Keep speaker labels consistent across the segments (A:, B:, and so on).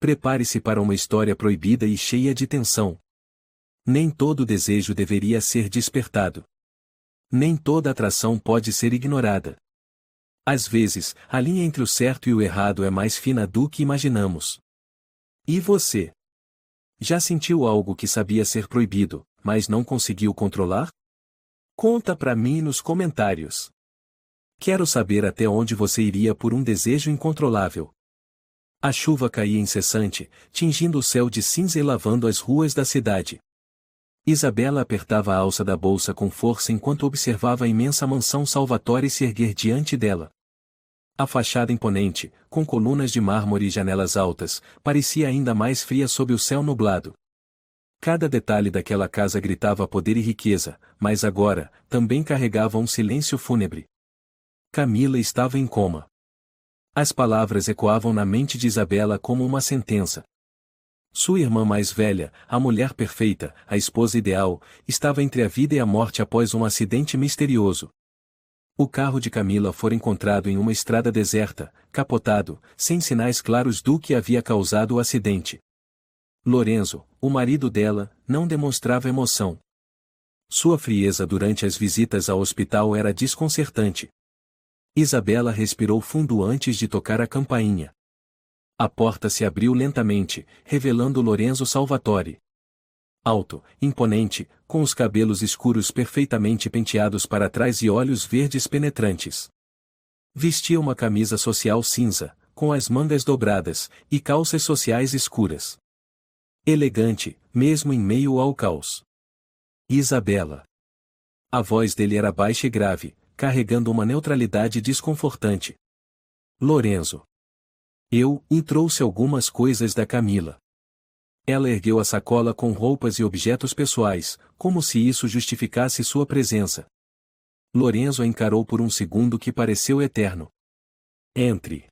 A: Prepare-se para uma história proibida e cheia de tensão. Nem todo desejo deveria ser despertado. Nem toda atração pode ser ignorada. Às vezes, a linha entre o certo e o errado é mais fina do que imaginamos. E você? Já sentiu algo que sabia ser proibido, mas não conseguiu controlar? Conta pra mim nos comentários. Quero saber até onde você iria por um desejo incontrolável. A chuva caía incessante, tingindo o céu de cinza e lavando as ruas da cidade. Isabela apertava a alça da bolsa com força enquanto observava a imensa mansão Salvatore se erguer diante dela. A fachada imponente, com colunas de mármore e janelas altas, parecia ainda mais fria sob o céu nublado. Cada detalhe daquela casa gritava poder e riqueza, mas agora, também carregava um silêncio fúnebre. Camila estava em coma. As palavras ecoavam na mente de Isabela como uma sentença. Sua irmã mais velha, a mulher perfeita, a esposa ideal, estava entre a vida e a morte após um acidente misterioso. O carro de Camila fora encontrado em uma estrada deserta, capotado, sem sinais claros do que havia causado o acidente. Lorenzo, o marido dela, não demonstrava emoção. Sua frieza durante as visitas ao hospital era desconcertante. Isabela respirou fundo antes de tocar a campainha. A porta se abriu lentamente, revelando Lorenzo Salvatore. Alto, imponente, com os cabelos escuros perfeitamente penteados para trás e olhos verdes penetrantes. Vestia uma camisa social cinza, com as mangas dobradas, e calças sociais escuras. Elegante, mesmo em meio ao caos. Isabela. A voz dele era baixa e grave, carregando uma neutralidade desconfortante. Lorenzo. E trouxe algumas coisas da Camila. Ela ergueu a sacola com roupas e objetos pessoais, como se isso justificasse sua presença. Lorenzo a encarou por um segundo que pareceu eterno. Entre.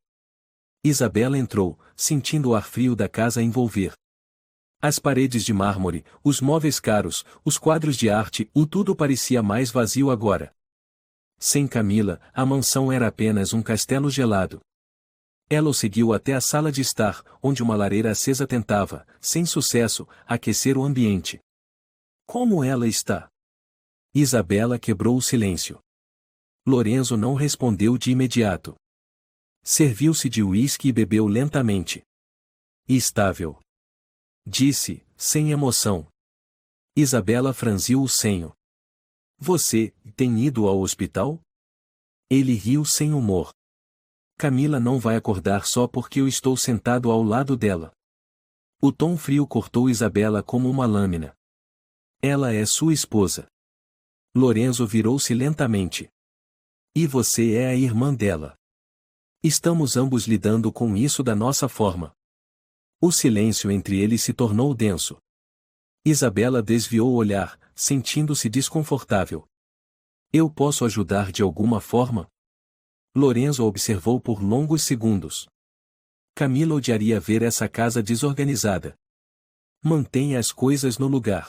A: Isabela entrou, sentindo o ar frio da casa envolver. As paredes de mármore, os móveis caros, os quadros de arte, tudo parecia mais vazio agora. Sem Camila, a mansão era apenas um castelo gelado. Ela o seguiu até a sala de estar, onde uma lareira acesa tentava, sem sucesso, aquecer o ambiente. Como ela está? Isabela quebrou o silêncio. Lorenzo não respondeu de imediato. Serviu-se de uísque e bebeu lentamente. Estável. Disse, sem emoção. Isabela franziu o senho. Você tem ido ao hospital? Ele riu sem humor. Camila não vai acordar só porque eu estou sentado ao lado dela. O tom frio cortou Isabela como uma lâmina. Ela é sua esposa. Lorenzo virou-se lentamente. E você é a irmã dela. Estamos ambos lidando com isso da nossa forma. O silêncio entre eles se tornou denso. Isabela desviou o olhar, sentindo-se desconfortável. Eu posso ajudar de alguma forma? Lorenzo observou por longos segundos. Camila odiaria ver essa casa desorganizada. Mantenha as coisas no lugar.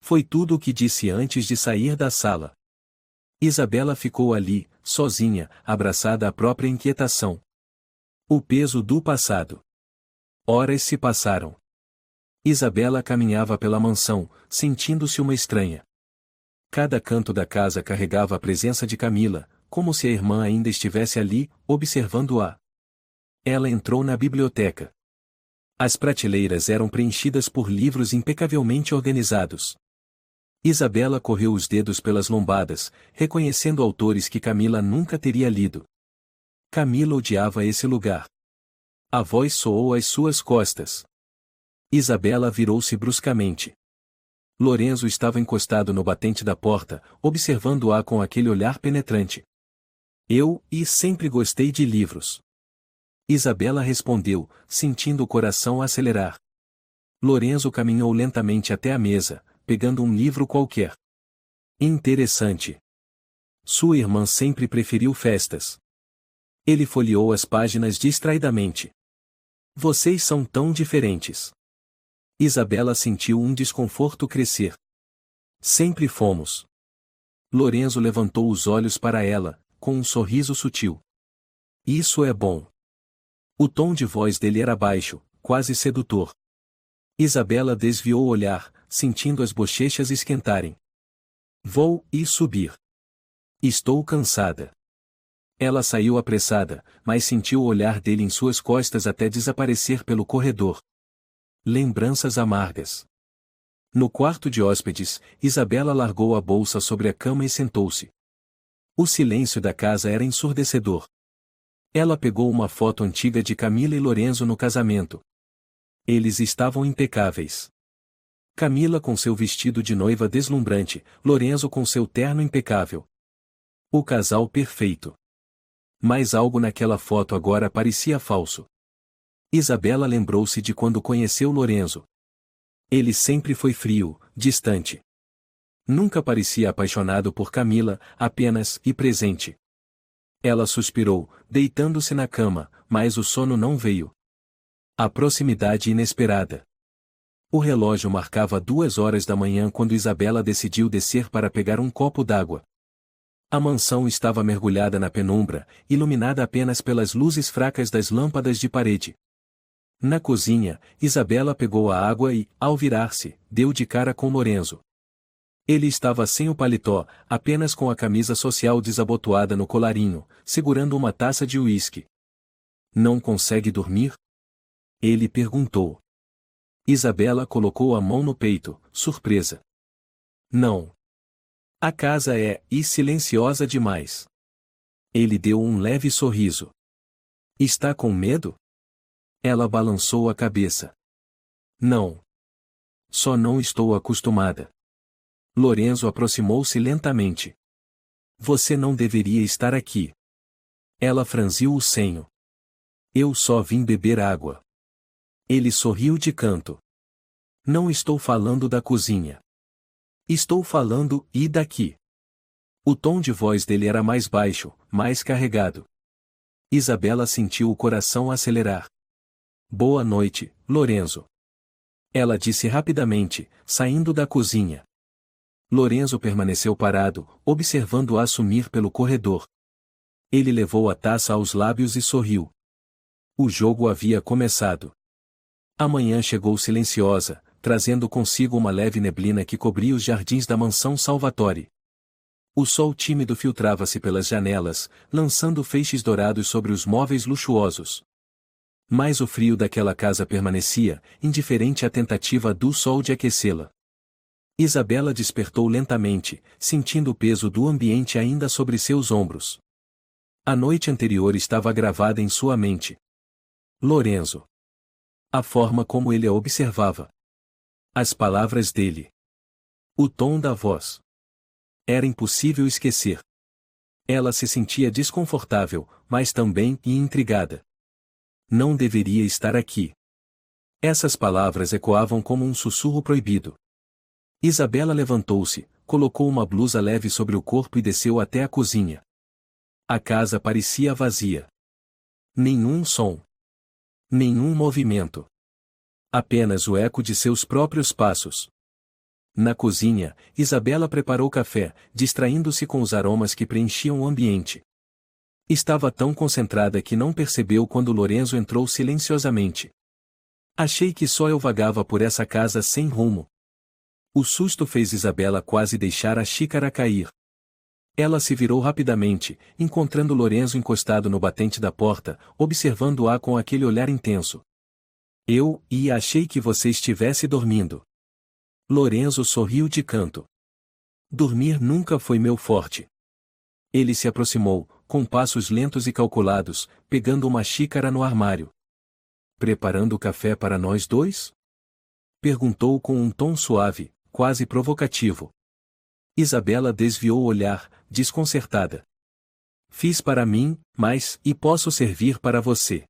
A: Foi tudo o que disse antes de sair da sala. Isabela ficou ali, sozinha, abraçada à própria inquietação. O peso do passado. Horas se passaram. Isabela caminhava pela mansão, sentindo-se uma estranha. Cada canto da casa carregava a presença de Camila, como se a irmã ainda estivesse ali, observando-a. Ela entrou na biblioteca. As prateleiras eram preenchidas por livros impecavelmente organizados. Isabela correu os dedos pelas lombadas, reconhecendo autores que Camila nunca teria lido. Camila odiava esse lugar. A voz soou às suas costas. Isabela virou-se bruscamente. Lorenzo estava encostado no batente da porta, observando-a com aquele olhar penetrante. Sempre gostei de livros. Isabela respondeu, sentindo o coração acelerar. Lorenzo caminhou lentamente até a mesa, pegando um livro qualquer. Interessante. Sua irmã sempre preferiu festas. Ele folheou as páginas distraidamente. Vocês são tão diferentes. Isabela sentiu um desconforto crescer. Sempre fomos. Lorenzo levantou os olhos para ela, com um sorriso sutil. Isso é bom. O tom de voz dele era baixo, quase sedutor. Isabela desviou o olhar, sentindo as bochechas esquentarem. Vou e subir. Estou cansada. Ela saiu apressada, mas sentiu o olhar dele em suas costas até desaparecer pelo corredor. Lembranças amargas. No quarto de hóspedes, Isabela largou a bolsa sobre a cama e sentou-se. O silêncio da casa era ensurdecedor. Ela pegou uma foto antiga de Camila e Lorenzo no casamento. Eles estavam impecáveis. Camila com seu vestido de noiva deslumbrante, Lorenzo com seu terno impecável. O casal perfeito. Mas algo naquela foto agora parecia falso. Isabela lembrou-se de quando conheceu Lorenzo. Ele sempre foi frio, distante. Nunca parecia apaixonado por Camila, apenas e presente. Ela suspirou, deitando-se na cama, mas o sono não veio. A proximidade inesperada. O relógio marcava 2 horas da manhã quando Isabela decidiu descer para pegar um copo d'água. A mansão estava mergulhada na penumbra, iluminada apenas pelas luzes fracas das lâmpadas de parede. Na cozinha, Isabela pegou a água e, ao virar-se, deu de cara com Lorenzo. Ele estava sem o paletó, apenas com a camisa social desabotoada no colarinho, segurando uma taça de uísque. Não consegue dormir? Ele perguntou. Isabela colocou a mão no peito, surpresa. Não. A casa é silenciosa demais. Ele deu um leve sorriso. Está com medo? Ela balançou a cabeça. Não. Só não estou acostumada. Lorenzo aproximou-se lentamente. Você não deveria estar aqui. Ela franziu o senho. Eu só vim beber água. Ele sorriu de canto. Não estou falando da cozinha. Estou falando daqui. O tom de voz dele era mais baixo, mais carregado. Isabela sentiu o coração acelerar. Boa noite, Lorenzo. Ela disse rapidamente, saindo da cozinha. Lorenzo permaneceu parado, observando-a sumir pelo corredor. Ele levou a taça aos lábios e sorriu. O jogo havia começado. A manhã chegou silenciosa, trazendo consigo uma leve neblina que cobria os jardins da mansão Salvatore. O sol tímido filtrava-se pelas janelas, lançando feixes dourados sobre os móveis luxuosos. Mas o frio daquela casa permanecia, indiferente à tentativa do sol de aquecê-la. Isabela despertou lentamente, sentindo o peso do ambiente ainda sobre seus ombros. A noite anterior estava gravada em sua mente. Lorenzo. A forma como ele a observava. As palavras dele. O tom da voz. Era impossível esquecer. Ela se sentia desconfortável, mas também intrigada. Não deveria estar aqui. Essas palavras ecoavam como um sussurro proibido. Isabela levantou-se, colocou uma blusa leve sobre o corpo e desceu até a cozinha. A casa parecia vazia. Nenhum som. Nenhum movimento. Apenas o eco de seus próprios passos. Na cozinha, Isabela preparou café, distraindo-se com os aromas que preenchiam o ambiente. Estava tão concentrada que não percebeu quando Lorenzo entrou silenciosamente. Achei que só eu vagava por essa casa sem rumo. O susto fez Isabela quase deixar a xícara cair. Ela se virou rapidamente, encontrando Lorenzo encostado no batente da porta, observando-a com aquele olhar intenso. Achei que você estivesse dormindo. Lorenzo sorriu de canto. Dormir nunca foi meu forte. Ele se aproximou, com passos lentos e calculados, pegando uma xícara no armário. Preparando o café para nós dois? Perguntou com um tom suave, quase provocativo. Isabela desviou o olhar, desconcertada. Fiz para mim, mas posso servir para você.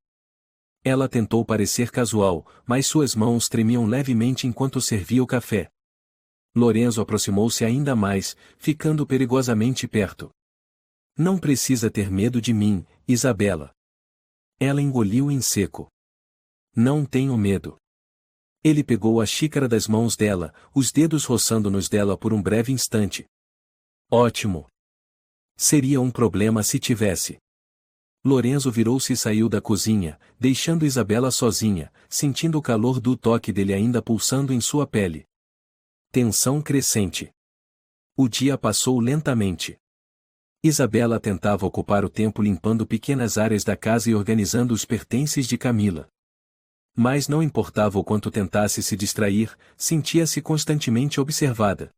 A: Ela tentou parecer casual, mas suas mãos tremiam levemente enquanto servia o café. Lorenzo aproximou-se ainda mais, ficando perigosamente perto. Não precisa ter medo de mim, Isabela. Ela engoliu em seco. Não tenho medo. Ele pegou a xícara das mãos dela, os dedos roçando nos dela por um breve instante. Ótimo. Seria um problema se tivesse. Lorenzo virou-se e saiu da cozinha, deixando Isabela sozinha, sentindo o calor do toque dele ainda pulsando em sua pele. Tensão crescente. O dia passou lentamente. Isabela tentava ocupar o tempo limpando pequenas áreas da casa e organizando os pertences de Camila. Mas não importava o quanto tentasse se distrair, sentia-se constantemente observada.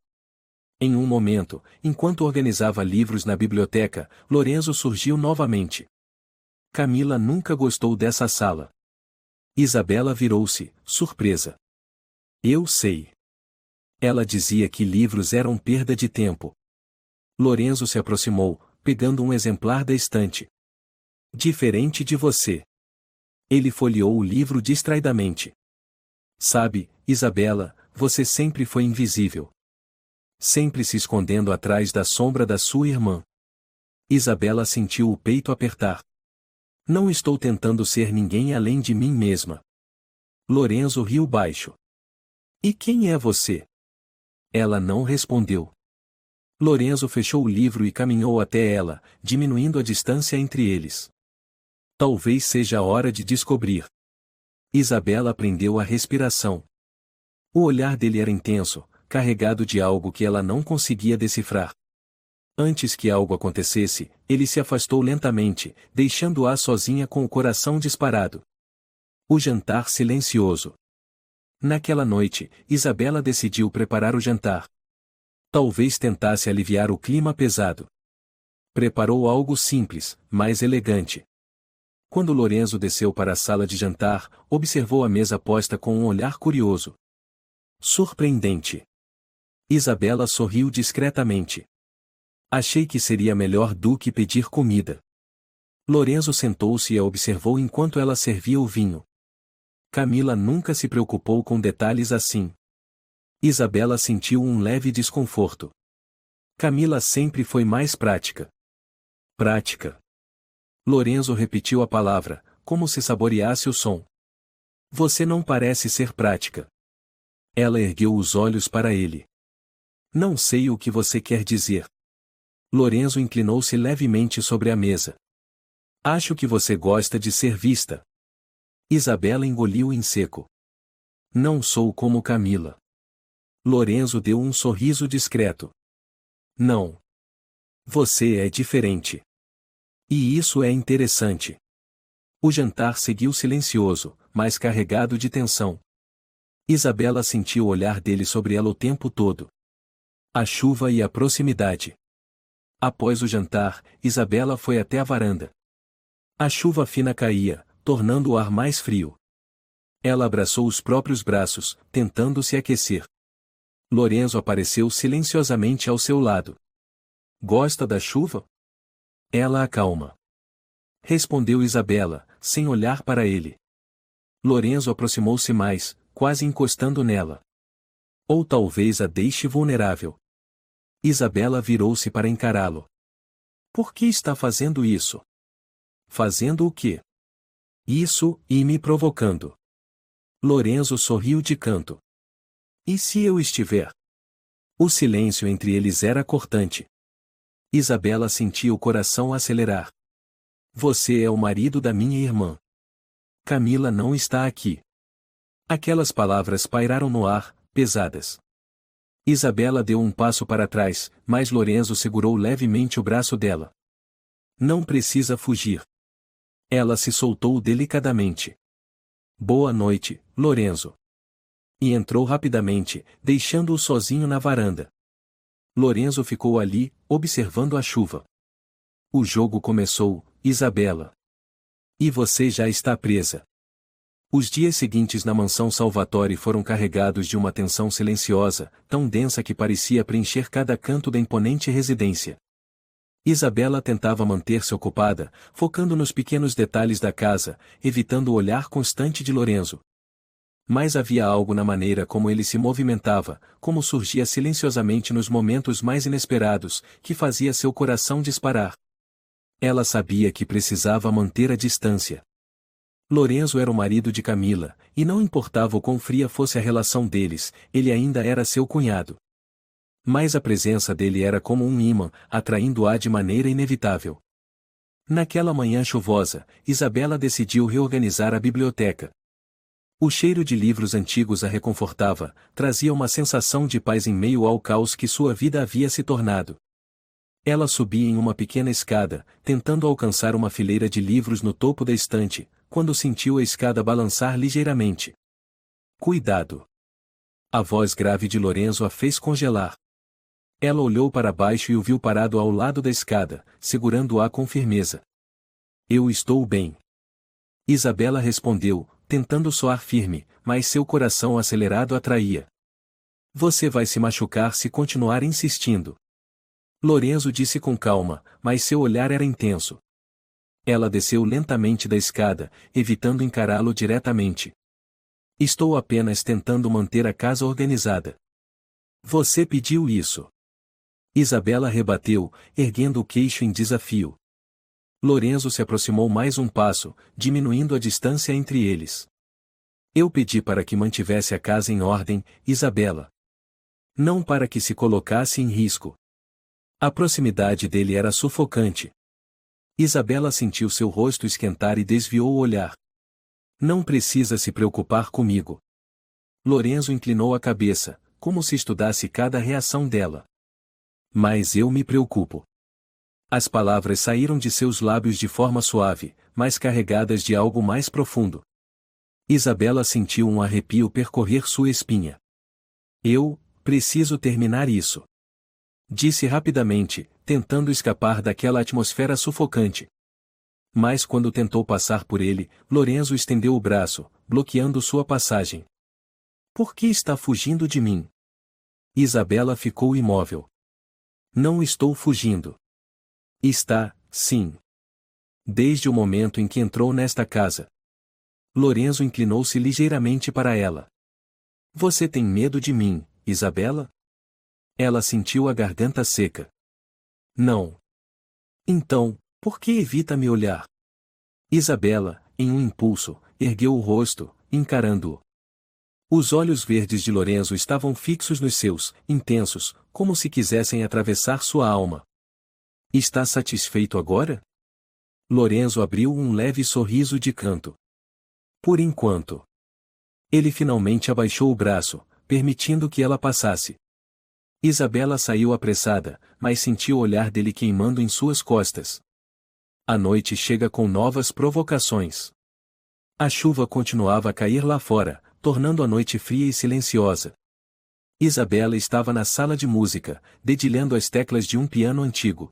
A: Em um momento, enquanto organizava livros na biblioteca, Lorenzo surgiu novamente. Camila nunca gostou dessa sala. Isabela virou-se, surpresa. Eu sei. Ela dizia que livros eram perda de tempo. Lorenzo se aproximou, pegando um exemplar da estante. Diferente de você. Ele folheou o livro distraidamente. Sabe, Isabela, você sempre foi invisível. Sempre se escondendo atrás da sombra da sua irmã. Isabela sentiu o peito apertar. Não estou tentando ser ninguém além de mim mesma. Lorenzo riu baixo. E quem é você? Ela não respondeu. Lorenzo fechou o livro e caminhou até ela, diminuindo a distância entre eles. Talvez seja a hora de descobrir. Isabela prendeu a respiração. O olhar dele era intenso, carregado de algo que ela não conseguia decifrar. Antes que algo acontecesse, ele se afastou lentamente, deixando-a sozinha com o coração disparado. O jantar silencioso. Naquela noite, Isabela decidiu preparar o jantar. Talvez tentasse aliviar o clima pesado. Preparou algo simples, mas elegante. Quando Lorenzo desceu para a sala de jantar, observou a mesa posta com um olhar curioso. Surpreendente. Isabela sorriu discretamente. Achei que seria melhor do que pedir comida. Lorenzo sentou-se e a observou enquanto ela servia o vinho. Camila nunca se preocupou com detalhes assim. Isabela sentiu um leve desconforto. Camila sempre foi mais prática. Prática. Lorenzo repetiu a palavra, como se saboreasse o som. Você não parece ser prática. Ela ergueu os olhos para ele. Não sei o que você quer dizer. Lorenzo inclinou-se levemente sobre a mesa. Acho que você gosta de ser vista. Isabela engoliu em seco. Não sou como Camila. Lorenzo deu um sorriso discreto. Não. Você é diferente. E isso é interessante. O jantar seguiu silencioso, mas carregado de tensão. Isabela sentiu o olhar dele sobre ela o tempo todo. A chuva e a proximidade. Após o jantar, Isabela foi até a varanda. A chuva fina caía, tornando o ar mais frio. Ela abraçou os próprios braços, tentando se aquecer. Lorenzo apareceu silenciosamente ao seu lado. Gosta da chuva? Ela acalma. Respondeu Isabela, sem olhar para ele. Lorenzo aproximou-se mais, quase encostando nela. Ou talvez a deixe vulnerável. Isabela virou-se para encará-lo. Por que está fazendo isso? Fazendo o quê? Isso, e me provocando. Lorenzo sorriu de canto. E se eu estiver? O silêncio entre eles era cortante. Isabela sentia o coração acelerar. Você é o marido da minha irmã. Camila não está aqui. Aquelas palavras pairaram no ar, pesadas. Isabela deu um passo para trás, mas Lorenzo segurou levemente o braço dela. Não precisa fugir. Ela se soltou delicadamente. Boa noite, Lorenzo. E entrou rapidamente, deixando-o sozinho na varanda. Lorenzo ficou ali, observando a chuva. O jogo começou, Isabela. E você já está presa. Os dias seguintes na mansão Salvatore foram carregados de uma tensão silenciosa, tão densa que parecia preencher cada canto da imponente residência. Isabela tentava manter-se ocupada, focando nos pequenos detalhes da casa, evitando o olhar constante de Lorenzo. Mas havia algo na maneira como ele se movimentava, como surgia silenciosamente nos momentos mais inesperados, que fazia seu coração disparar. Ela sabia que precisava manter a distância. Lorenzo era o marido de Camila, e não importava o quão fria fosse a relação deles, ele ainda era seu cunhado. Mas a presença dele era como um ímã, atraindo-a de maneira inevitável. Naquela manhã chuvosa, Isabela decidiu reorganizar a biblioteca. O cheiro de livros antigos a reconfortava, trazia uma sensação de paz em meio ao caos que sua vida havia se tornado. Ela subia em uma pequena escada, tentando alcançar uma fileira de livros no topo da estante, quando sentiu a escada balançar ligeiramente. Cuidado! A voz grave de Lorenzo a fez congelar. Ela olhou para baixo e o viu parado ao lado da escada, segurando-a com firmeza. Eu estou bem. Isabela respondeu, tentando soar firme, mas seu coração acelerado a traía. Você vai se machucar se continuar insistindo. Lorenzo disse com calma, mas seu olhar era intenso. Ela desceu lentamente da escada, evitando encará-lo diretamente. Estou apenas tentando manter a casa organizada. Você pediu isso. Isabela rebateu, erguendo o queixo em desafio. Lorenzo se aproximou mais um passo, diminuindo a distância entre eles. Eu pedi para que mantivesse a casa em ordem, Isabela. Não para que se colocasse em risco. A proximidade dele era sufocante. Isabela sentiu seu rosto esquentar e desviou o olhar. Não precisa se preocupar comigo. Lorenzo inclinou a cabeça, como se estudasse cada reação dela. Mas eu me preocupo. As palavras saíram de seus lábios de forma suave, mas carregadas de algo mais profundo. Isabela sentiu um arrepio percorrer sua espinha. Eu preciso terminar isso. Disse rapidamente, tentando escapar daquela atmosfera sufocante. Mas quando tentou passar por ele, Lorenzo estendeu o braço, bloqueando sua passagem. Por que está fugindo de mim? Isabela ficou imóvel. Não estou fugindo. Está, sim. Desde o momento em que entrou nesta casa. Lorenzo inclinou-se ligeiramente para ela. Você tem medo de mim, Isabela? Ela sentiu a garganta seca. Não. Então, por que evita me olhar? Isabela, em um impulso, ergueu o rosto, encarando-o. Os olhos verdes de Lorenzo estavam fixos nos seus, intensos, como se quisessem atravessar sua alma. Está satisfeito agora? Lorenzo abriu um leve sorriso de canto. Por enquanto. Ele finalmente abaixou o braço, permitindo que ela passasse. Isabela saiu apressada, mas sentiu o olhar dele queimando em suas costas. A noite chega com novas provocações. A chuva continuava a cair lá fora, tornando a noite fria e silenciosa. Isabela estava na sala de música, dedilhando as teclas de um piano antigo.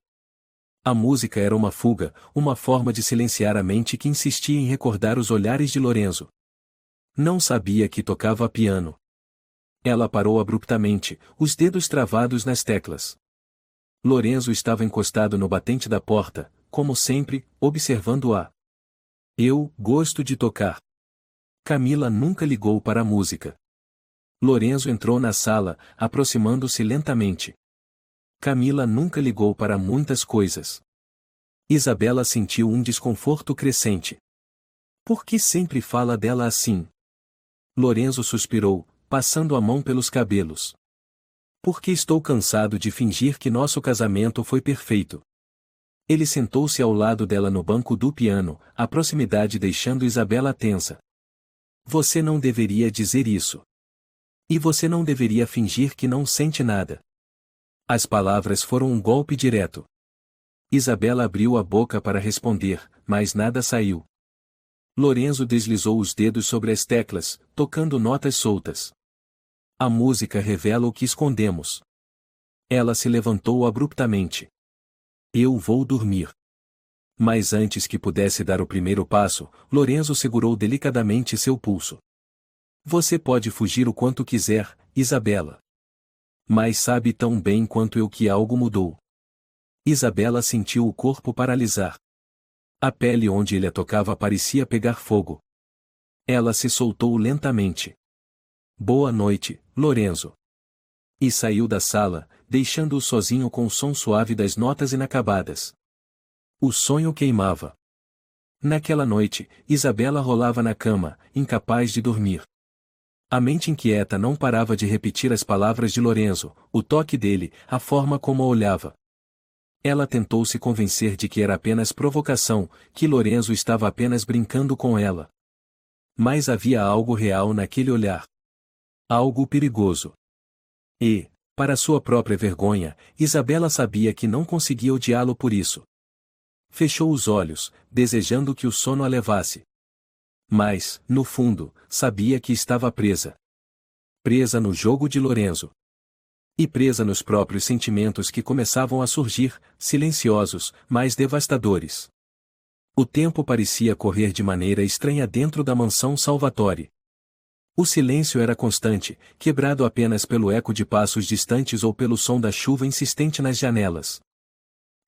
A: A música era uma fuga, uma forma de silenciar a mente que insistia em recordar os olhares de Lorenzo. Não sabia que tocava piano. Ela parou abruptamente, os dedos travados nas teclas. Lorenzo estava encostado no batente da porta, como sempre, observando-a. Eu gosto de tocar. Camila nunca ligou para a música. Lorenzo entrou na sala, aproximando-se lentamente. Camila nunca ligou para muitas coisas. Isabela sentiu um desconforto crescente. Por que sempre fala dela assim? Lorenzo suspirou, passando a mão pelos cabelos. Porque estou cansado de fingir que nosso casamento foi perfeito. Ele sentou-se ao lado dela no banco do piano, a proximidade deixando Isabela tensa. Você não deveria dizer isso. E você não deveria fingir que não sente nada. As palavras foram um golpe direto. Isabela abriu a boca para responder, mas nada saiu. Lorenzo deslizou os dedos sobre as teclas, tocando notas soltas. A música revela o que escondemos. Ela se levantou abruptamente. Eu vou dormir. Mas antes que pudesse dar o primeiro passo, Lorenzo segurou delicadamente seu pulso. Você pode fugir o quanto quiser, Isabela. Mas sabe tão bem quanto eu que algo mudou. Isabela sentiu o corpo paralisar. A pele onde ele a tocava parecia pegar fogo. Ela se soltou lentamente. Boa noite, Lorenzo. E saiu da sala, deixando-o sozinho com o som suave das notas inacabadas. O sonho queimava. Naquela noite, Isabela rolava na cama, incapaz de dormir. A mente inquieta não parava de repetir as palavras de Lorenzo, o toque dele, a forma como a olhava. Ela tentou se convencer de que era apenas provocação, que Lorenzo estava apenas brincando com ela. Mas havia algo real naquele olhar. Algo perigoso. E, para sua própria vergonha, Isabela sabia que não conseguia odiá-lo por isso. Fechou os olhos, desejando que o sono a levasse. Mas, no fundo, sabia que estava presa. Presa no jogo de Lorenzo. E presa nos próprios sentimentos que começavam a surgir, silenciosos, mas devastadores. O tempo parecia correr de maneira estranha dentro da mansão Salvatore. O silêncio era constante, quebrado apenas pelo eco de passos distantes ou pelo som da chuva insistente nas janelas.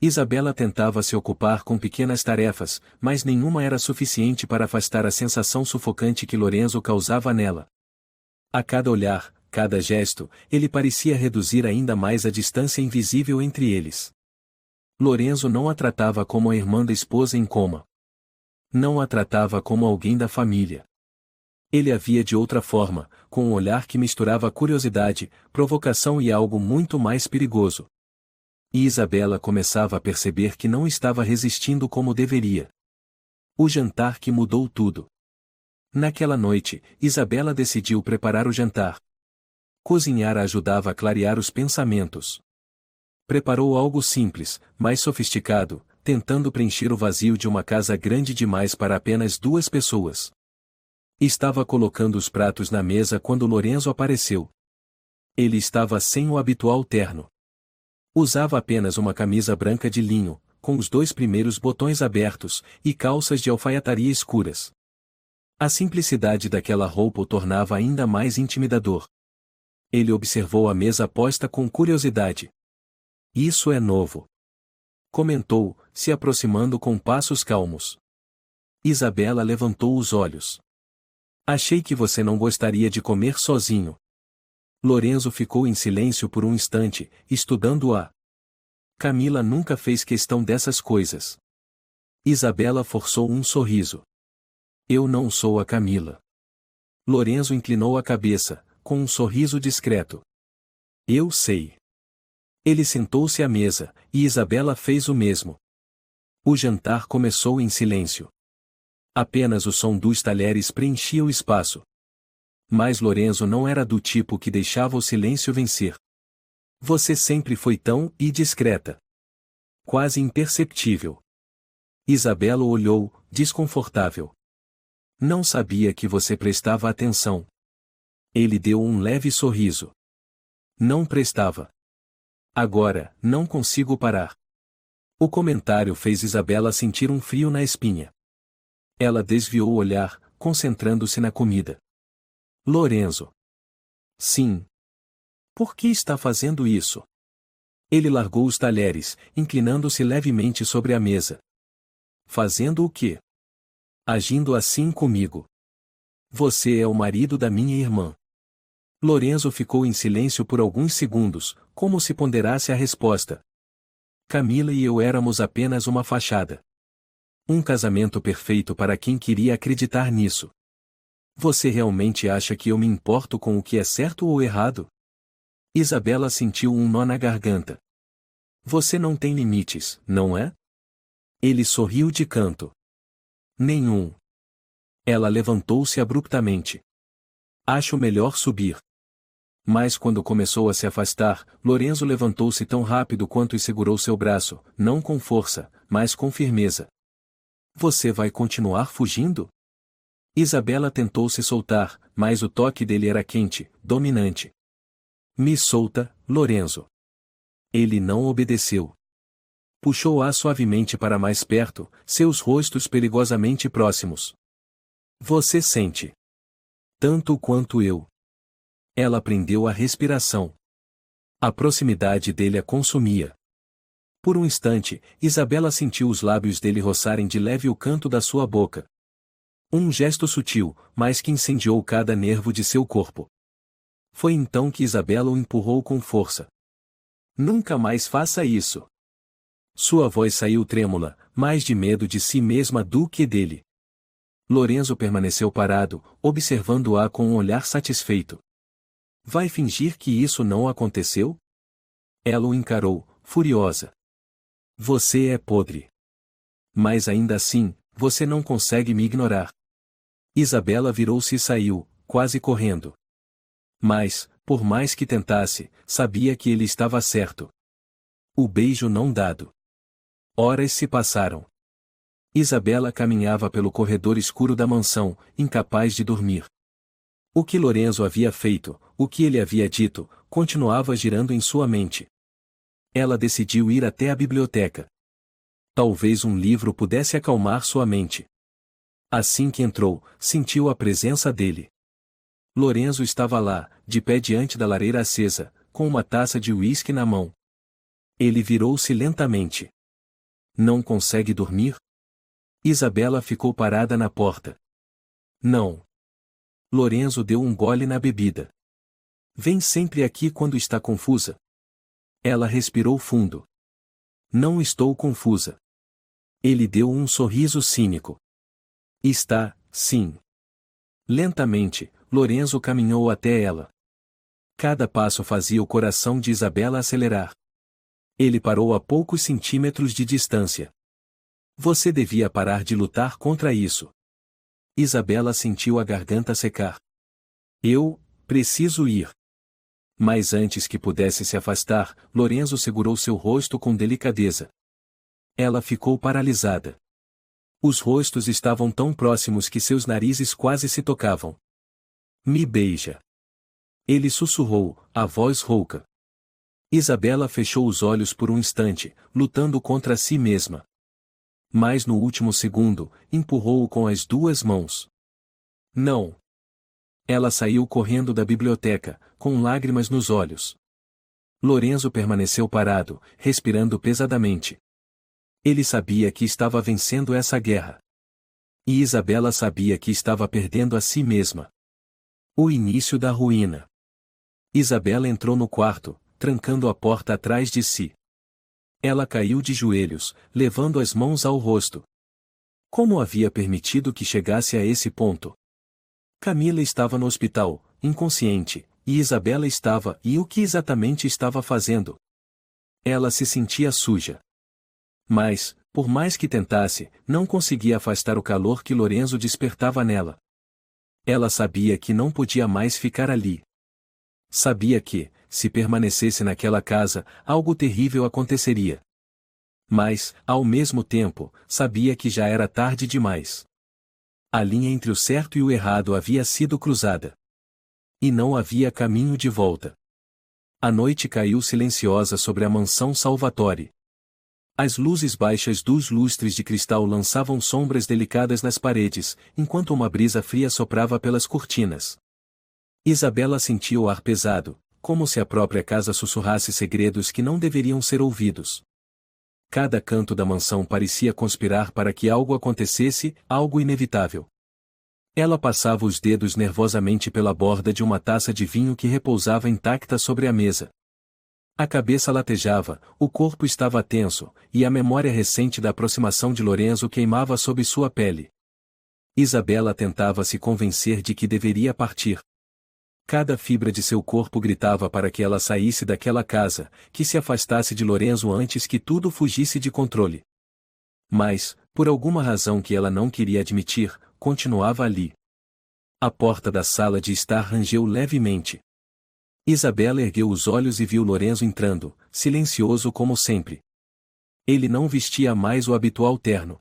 A: Isabela tentava se ocupar com pequenas tarefas, mas nenhuma era suficiente para afastar a sensação sufocante que Lorenzo causava nela. A cada olhar, cada gesto, ele parecia reduzir ainda mais a distância invisível entre eles. Lorenzo não a tratava como a irmã da esposa em coma. Não a tratava como alguém da família. Ele a via de outra forma, com um olhar que misturava curiosidade, provocação e algo muito mais perigoso. E Isabela começava a perceber que não estava resistindo como deveria. O jantar que mudou tudo. Naquela noite, Isabela decidiu preparar o jantar. Cozinhar a ajudava a clarear os pensamentos. Preparou algo simples, mas sofisticado, tentando preencher o vazio de uma casa grande demais para apenas 2 pessoas. Estava colocando os pratos na mesa quando Lorenzo apareceu. Ele estava sem o habitual terno. Usava apenas uma camisa branca de linho, com os 2 primeiros botões abertos, e calças de alfaiataria escuras. A simplicidade daquela roupa o tornava ainda mais intimidador. Ele observou a mesa posta com curiosidade. "Isso é novo", comentou, se aproximando com passos calmos. Isabela levantou os olhos. "Achei que você não gostaria de comer sozinho." Lorenzo ficou em silêncio por um instante, estudando-a. Camila nunca fez questão dessas coisas. Isabela forçou um sorriso. "Eu não sou a Camila." Lorenzo inclinou a cabeça, com um sorriso discreto. "Eu sei." Ele sentou-se à mesa, e Isabela fez o mesmo. O jantar começou em silêncio. Apenas o som dos talheres preenchia o espaço. Mas Lorenzo não era do tipo que deixava o silêncio vencer. "Você sempre foi tão discreta. Quase imperceptível." Isabela o olhou, desconfortável. "Não sabia que você prestava atenção." Ele deu um leve sorriso. "Não prestava. Agora, não consigo parar." O comentário fez Isabela sentir um frio na espinha. Ela desviou o olhar, concentrando-se na comida. "Lorenzo." "Sim." "Por que está fazendo isso?" Ele largou os talheres, inclinando-se levemente sobre a mesa. "Fazendo o quê?" "Agindo assim comigo." "Você é o marido da minha irmã." Lorenzo ficou em silêncio por alguns segundos, como se ponderasse a resposta. "Camila e eu éramos apenas uma fachada. Um casamento perfeito para quem queria acreditar nisso." "Você realmente acha que eu me importo com o que é certo ou errado?" Isabela sentiu um nó na garganta. "Você não tem limites, não é?" Ele sorriu de canto. "Nenhum." Ela levantou-se abruptamente. "Acho melhor subir." Mas quando começou a se afastar, Lorenzo levantou-se tão rápido quanto e segurou seu braço, não com força, mas com firmeza. "Você vai continuar fugindo?" Isabela tentou se soltar, mas o toque dele era quente, dominante. "Me solta, Lorenzo." Ele não obedeceu. Puxou-a suavemente para mais perto, seus rostos perigosamente próximos. "Você sente tanto quanto eu." Ela prendeu a respiração. A proximidade dele a consumia. Por um instante, Isabela sentiu os lábios dele roçarem de leve o canto da sua boca. Um gesto sutil, mas que incendiou cada nervo de seu corpo. Foi então que Isabela o empurrou com força. "Nunca mais faça isso." Sua voz saiu trêmula, mais de medo de si mesma do que dele. Lorenzo permaneceu parado, observando-a com um olhar satisfeito. "Vai fingir que isso não aconteceu?" Ela o encarou, furiosa. Você é podre. Mas ainda assim, você não consegue me ignorar. Isabela virou-se e saiu, quase correndo. Mas, por mais que tentasse, sabia que ele estava certo. O beijo não dado. Horas se passaram. Isabela caminhava pelo corredor escuro da mansão, incapaz de dormir. O que Lorenzo havia feito, o que ele havia dito, continuava girando em sua mente. Ela decidiu ir até a biblioteca. Talvez um livro pudesse acalmar sua mente. Assim que entrou, sentiu a presença dele. Lorenzo estava lá, de pé diante da lareira acesa, com uma taça de uísque na mão. Ele virou-se lentamente. Não consegue dormir? Isabela ficou parada na porta. Não. Lorenzo deu um gole na bebida. Vem sempre aqui quando está confusa. Ela respirou fundo. Não estou confusa. Ele deu um sorriso cínico. Está, sim. Lentamente, Lorenzo caminhou até ela. Cada passo fazia o coração de Isabela acelerar. Ele parou a poucos centímetros de distância. Você devia parar de lutar contra isso. Isabela sentiu a garganta secar. Eu preciso ir. Mas antes que pudesse se afastar, Lorenzo segurou seu rosto com delicadeza. Ela ficou paralisada. Os rostos estavam tão próximos que seus narizes quase se tocavam. Me beija. Ele sussurrou, a voz rouca. Isabela fechou os olhos por um instante, lutando contra si mesma. Mas no último segundo, empurrou-o com as duas mãos. Não. Ela saiu correndo da biblioteca, com lágrimas nos olhos. Lorenzo permaneceu parado, respirando pesadamente. Ele sabia que estava vencendo essa guerra. E Isabela sabia que estava perdendo a si mesma. O início da ruína. Isabela entrou no quarto, trancando a porta atrás de si. Ela caiu de joelhos, levando as mãos ao rosto. Como havia permitido que chegasse a esse ponto? Camila estava no hospital, inconsciente, e Isabela estava, e o que exatamente estava fazendo? Ela se sentia suja. Mas, por mais que tentasse, não conseguia afastar o calor que Lorenzo despertava nela. Ela sabia que não podia mais ficar ali. Sabia que, se permanecesse naquela casa, algo terrível aconteceria. Mas, ao mesmo tempo, sabia que já era tarde demais. A linha entre o certo e o errado havia sido cruzada. E não havia caminho de volta. A noite caiu silenciosa sobre a mansão Salvatore. As luzes baixas dos lustres de cristal lançavam sombras delicadas nas paredes, enquanto uma brisa fria soprava pelas cortinas. Isabela sentia o ar pesado, como se a própria casa sussurrasse segredos que não deveriam ser ouvidos. Cada canto da mansão parecia conspirar para que algo acontecesse, algo inevitável. Ela passava os dedos nervosamente pela borda de uma taça de vinho que repousava intacta sobre a mesa. A cabeça latejava, o corpo estava tenso, e a memória recente da aproximação de Lorenzo queimava sob sua pele. Isabela tentava se convencer de que deveria partir. Cada fibra de seu corpo gritava para que ela saísse daquela casa, que se afastasse de Lorenzo antes que tudo fugisse de controle. Mas, por alguma razão que ela não queria admitir, continuava ali. A porta da sala de estar rangeu levemente. Isabela ergueu os olhos e viu Lorenzo entrando, silencioso como sempre. Ele não vestia mais o habitual terno.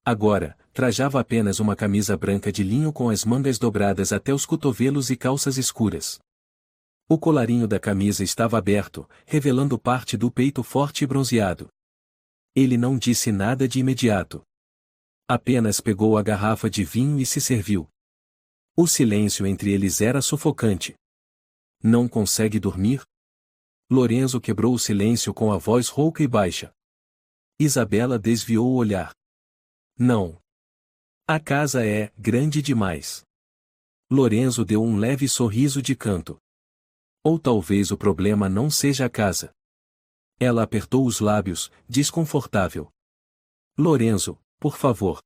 A: Agora, trajava apenas uma camisa branca de linho com as mangas dobradas até os cotovelos e calças escuras. O colarinho da camisa estava aberto, revelando parte do peito forte e bronzeado. Ele não disse nada de imediato. Apenas pegou a garrafa de vinho e se serviu. O silêncio entre eles era sufocante. Não consegue dormir? Lorenzo quebrou o silêncio com a voz rouca e baixa. Isabela desviou o olhar. Não. A casa é grande demais. Lorenzo deu um leve sorriso de canto. Ou talvez o problema não seja a casa. Ela apertou os lábios, desconfortável. Lorenzo, por favor.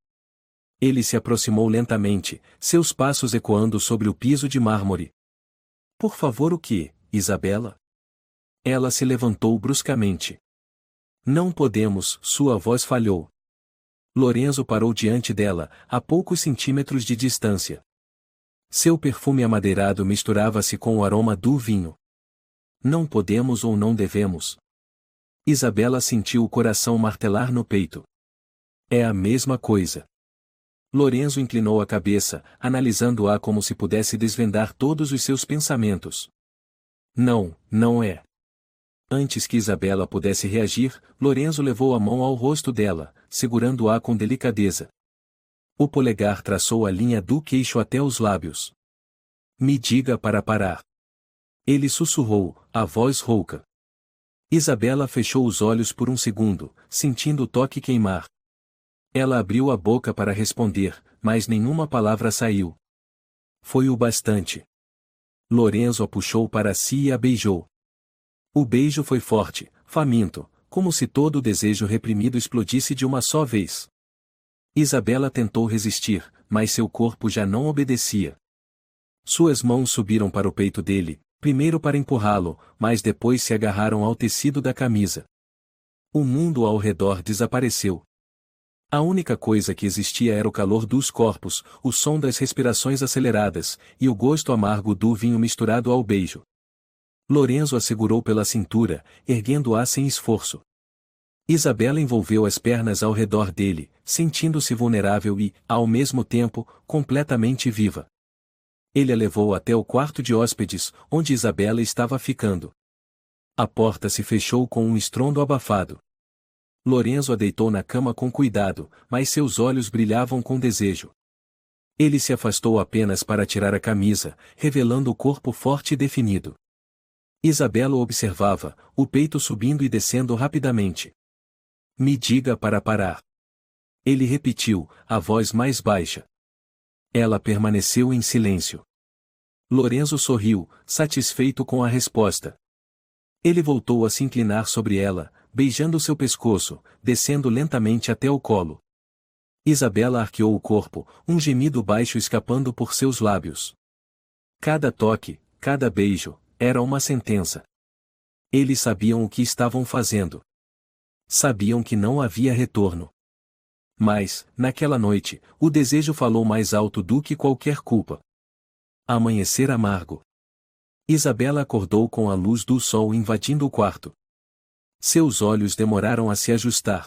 A: Ele se aproximou lentamente, seus passos ecoando sobre o piso de mármore. Por favor, o que, Isabela? Ela se levantou bruscamente. Não podemos, sua voz falhou. Lorenzo parou diante dela, a poucos centímetros de distância. Seu perfume amadeirado misturava-se com o aroma do vinho. Não podemos ou não devemos. Isabela sentiu o coração martelar no peito. É a mesma coisa. Lorenzo inclinou a cabeça, analisando-a como se pudesse desvendar todos os seus pensamentos. Não, não é. Antes que Isabela pudesse reagir, Lorenzo levou a mão ao rosto dela, segurando-a com delicadeza. O polegar traçou a linha do queixo até os lábios. Me diga para parar. Ele sussurrou, a voz rouca. Isabela fechou os olhos por um segundo, sentindo o toque queimar. Ela abriu a boca para responder, mas nenhuma palavra saiu. Foi o bastante. Lorenzo a puxou para si e a beijou. O beijo foi forte, faminto, como se todo o desejo reprimido explodisse de uma só vez. Isabela tentou resistir, mas seu corpo já não obedecia. Suas mãos subiram para o peito dele, primeiro para empurrá-lo, mas depois se agarraram ao tecido da camisa. O mundo ao redor desapareceu. A única coisa que existia era o calor dos corpos, o som das respirações aceleradas, e o gosto amargo do vinho misturado ao beijo. Lorenzo a segurou pela cintura, erguendo-a sem esforço. Isabela envolveu as pernas ao redor dele, sentindo-se vulnerável e, ao mesmo tempo, completamente viva. Ele a levou até o quarto de hóspedes, onde Isabela estava ficando. A porta se fechou com um estrondo abafado. Lorenzo a deitou na cama com cuidado, mas seus olhos brilhavam com desejo. Ele se afastou apenas para tirar a camisa, revelando o corpo forte e definido. Isabela o observava, o peito subindo e descendo rapidamente. Me diga para parar. Ele repetiu, a voz mais baixa. Ela permaneceu em silêncio. Lorenzo sorriu, satisfeito com a resposta. Ele voltou a se inclinar sobre ela, beijando seu pescoço, descendo lentamente até o colo. Isabela arqueou o corpo, um gemido baixo escapando por seus lábios. Cada toque, cada beijo, era uma sentença. Eles sabiam o que estavam fazendo. Sabiam que não havia retorno. Mas, naquela noite, o desejo falou mais alto do que qualquer culpa. Amanhecer amargo. Isabela acordou com a luz do sol invadindo o quarto. Seus olhos demoraram a se ajustar.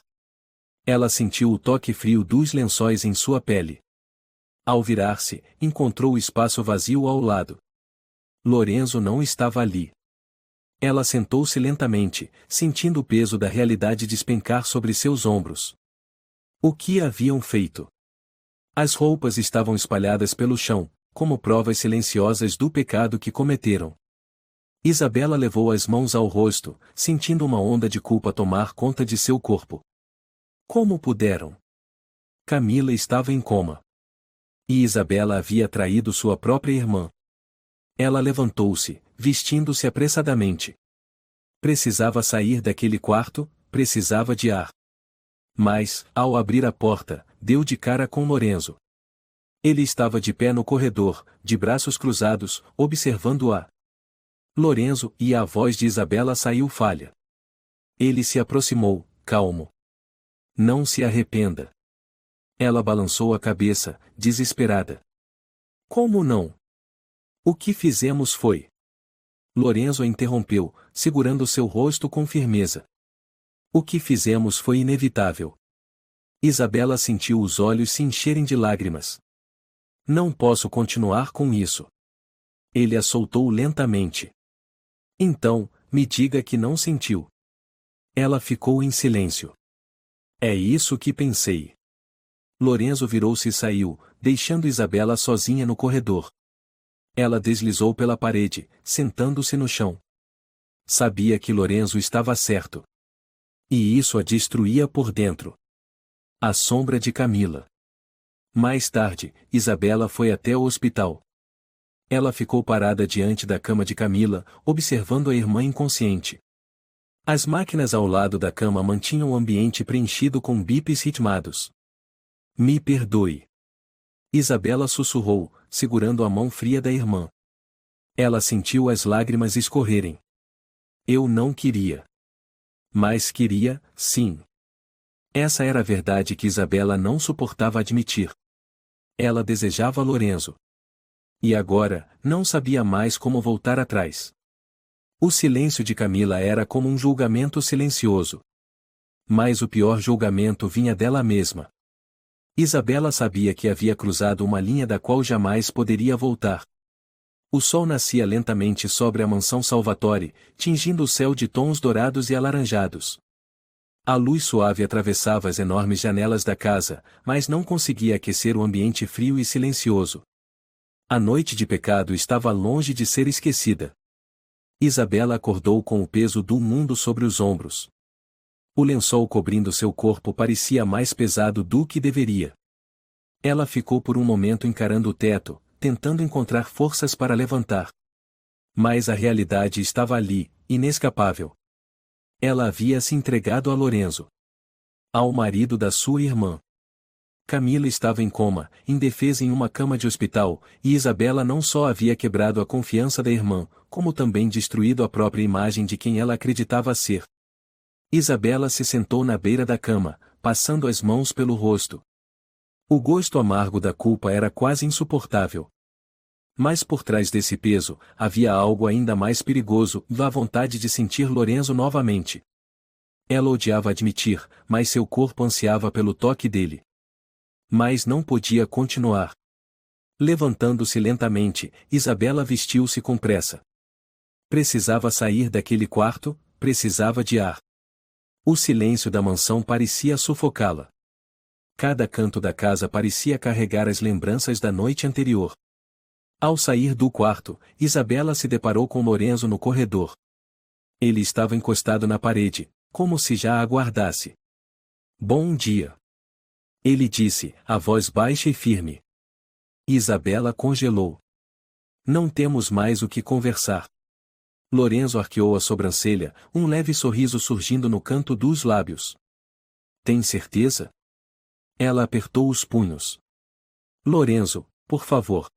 A: Ela sentiu o toque frio dos lençóis em sua pele. Ao virar-se, encontrou o espaço vazio ao lado. Lorenzo não estava ali. Ela sentou-se lentamente, sentindo o peso da realidade despencar sobre seus ombros. O que haviam feito? As roupas estavam espalhadas pelo chão, como provas silenciosas do pecado que cometeram. Isabela levou as mãos ao rosto, sentindo uma onda de culpa tomar conta de seu corpo. Como puderam? Camila estava em coma. E Isabela havia traído sua própria irmã. Ela levantou-se, vestindo-se apressadamente. Precisava sair daquele quarto, precisava de ar. Mas, ao abrir a porta, deu de cara com Lorenzo. Ele estava de pé no corredor, de braços cruzados, observando-a. Lorenzo, e a voz de Isabela saiu falha. Ele se aproximou, calmo. Não se arrependa. Ela balançou a cabeça, desesperada. Como não? O que fizemos foi. Lorenzo a interrompeu, segurando seu rosto com firmeza. O que fizemos foi inevitável. Isabela sentiu os olhos se encherem de lágrimas. Não posso continuar com isso. Ele a soltou lentamente. Então, me diga que não sentiu. Ela ficou em silêncio. É isso que pensei. Lorenzo virou-se e saiu, deixando Isabela sozinha no corredor. Ela deslizou pela parede, sentando-se no chão. Sabia que Lorenzo estava certo. E isso a destruía por dentro. A sombra de Camila. Mais tarde, Isabela foi até o hospital. Ela ficou parada diante da cama de Camila, observando a irmã inconsciente. As máquinas ao lado da cama mantinham o ambiente preenchido com bips ritmados. Me perdoe. Isabela sussurrou, segurando a mão fria da irmã. Ela sentiu as lágrimas escorrerem. Eu não queria. Mas queria, sim. Essa era a verdade que Isabela não suportava admitir. Ela desejava Lorenzo. E agora, não sabia mais como voltar atrás. O silêncio de Camila era como um julgamento silencioso. Mas o pior julgamento vinha dela mesma. Isabela sabia que havia cruzado uma linha da qual jamais poderia voltar. O sol nascia lentamente sobre a mansão Salvatore, tingindo o céu de tons dourados e alaranjados. A luz suave atravessava as enormes janelas da casa, mas não conseguia aquecer o ambiente frio e silencioso. A noite de pecado estava longe de ser esquecida. Isabela acordou com o peso do mundo sobre os ombros. O lençol cobrindo seu corpo parecia mais pesado do que deveria. Ela ficou por um momento encarando o teto, tentando encontrar forças para levantar. Mas a realidade estava ali, inescapável. Ela havia se entregado a Lorenzo. Ao marido da sua irmã. Camila estava em coma, indefesa em uma cama de hospital, e Isabela não só havia quebrado a confiança da irmã, como também destruído a própria imagem de quem ela acreditava ser. Isabela se sentou na beira da cama, passando as mãos pelo rosto. O gosto amargo da culpa era quase insuportável. Mas por trás desse peso, havia algo ainda mais perigoso, a vontade de sentir Lorenzo novamente. Ela odiava admitir, mas seu corpo ansiava pelo toque dele. Mas não podia continuar. Levantando-se lentamente, Isabela vestiu-se com pressa. Precisava sair daquele quarto, precisava de ar. O silêncio da mansão parecia sufocá-la. Cada canto da casa parecia carregar as lembranças da noite anterior. Ao sair do quarto, Isabela se deparou com Lorenzo no corredor. Ele estava encostado na parede, como se já a aguardasse. Bom dia. Ele disse, a voz baixa e firme. Isabela congelou. Não temos mais o que conversar. Lorenzo arqueou a sobrancelha, um leve sorriso surgindo no canto dos lábios. Tem certeza? Ela apertou os punhos. Lorenzo, por favor.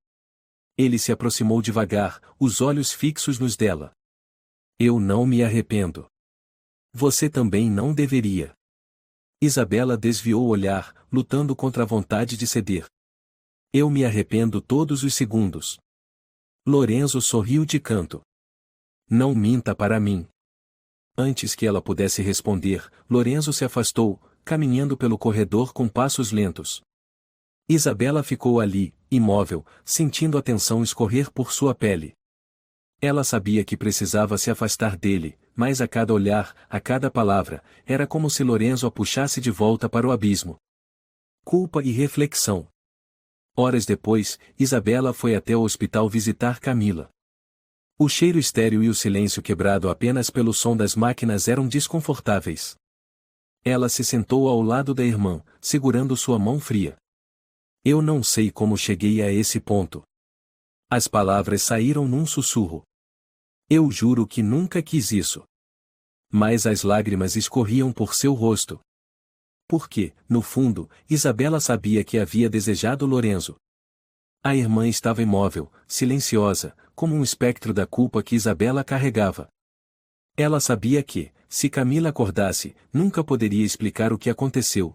A: Ele se aproximou devagar, os olhos fixos nos dela. Eu não me arrependo. Você também não deveria. Isabela desviou o olhar, lutando contra a vontade de ceder. Eu me arrependo todos os segundos. Lorenzo sorriu de canto. Não minta para mim. Antes que ela pudesse responder, Lorenzo se afastou, caminhando pelo corredor com passos lentos. Isabela ficou ali, imóvel, sentindo a tensão escorrer por sua pele. Ela sabia que precisava se afastar dele, mas a cada olhar, a cada palavra, era como se Lorenzo a puxasse de volta para o abismo. Culpa e reflexão. Horas depois, Isabela foi até o hospital visitar Camila. O cheiro estéril e o silêncio quebrado apenas pelo som das máquinas eram desconfortáveis. Ela se sentou ao lado da irmã, segurando sua mão fria. Eu não sei como cheguei a esse ponto. As palavras saíram num sussurro. Eu juro que nunca quis isso. Mas as lágrimas escorriam por seu rosto. Porque, no fundo, Isabela sabia que havia desejado Lorenzo. A irmã estava imóvel, silenciosa, como um espectro da culpa que Isabela carregava. Ela sabia que, se Camila acordasse, nunca poderia explicar o que aconteceu.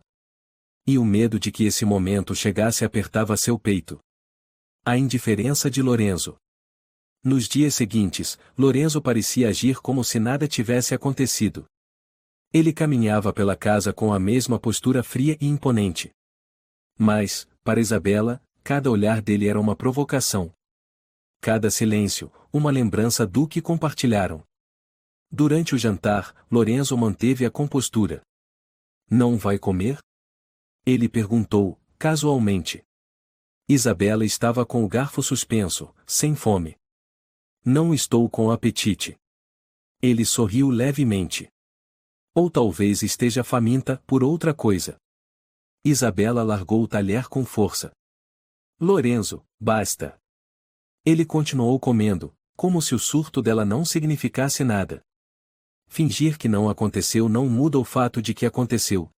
A: E o medo de que esse momento chegasse apertava seu peito. A indiferença de Lorenzo. Nos dias seguintes, Lorenzo parecia agir como se nada tivesse acontecido. Ele caminhava pela casa com a mesma postura fria e imponente. Mas, para Isabela, cada olhar dele era uma provocação. Cada silêncio, uma lembrança do que compartilharam. Durante o jantar, Lorenzo manteve a compostura. Não vai comer? Ele perguntou, casualmente. Isabela estava com o garfo suspenso, sem fome. Não estou com apetite. Ele sorriu levemente. Ou talvez esteja faminta por outra coisa. Isabela largou o talher com força. Lorenzo, basta. Ele continuou comendo, como se o surto dela não significasse nada. Fingir que não aconteceu não muda o fato de que aconteceu.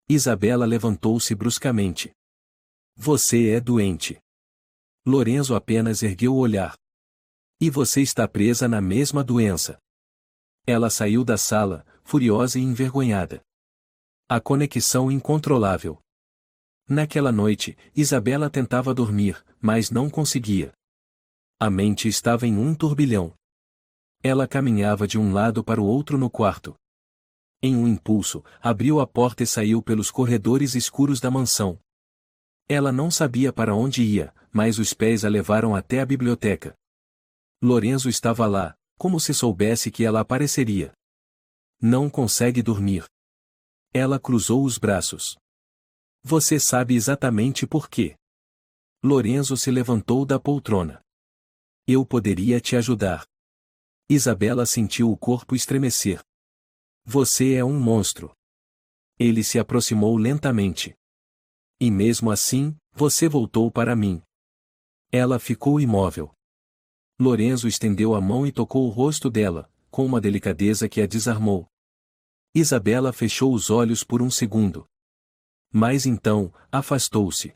A: Isabela levantou-se bruscamente. Você é doente. Lorenzo apenas ergueu o olhar. E você está presa na mesma doença. Ela saiu da sala, furiosa e envergonhada. A conexão incontrolável. Naquela noite, Isabela tentava dormir, mas não conseguia. A mente estava em um turbilhão. Ela caminhava de um lado para o outro no quarto. Em um impulso, abriu a porta e saiu pelos corredores escuros da mansão. Ela não sabia para onde ia, mas os pés a levaram até a biblioteca. Lorenzo estava lá, como se soubesse que ela apareceria. Não consegue dormir. Ela cruzou os braços. Você sabe exatamente por quê. Lorenzo se levantou da poltrona. Eu poderia te ajudar. Isabela sentiu o corpo estremecer. Você é um monstro. Ele se aproximou lentamente. E mesmo assim, você voltou para mim. Ela ficou imóvel. Lorenzo estendeu a mão e tocou o rosto dela, com uma delicadeza que a desarmou. Isabela fechou os olhos por um segundo. Mas então, afastou-se.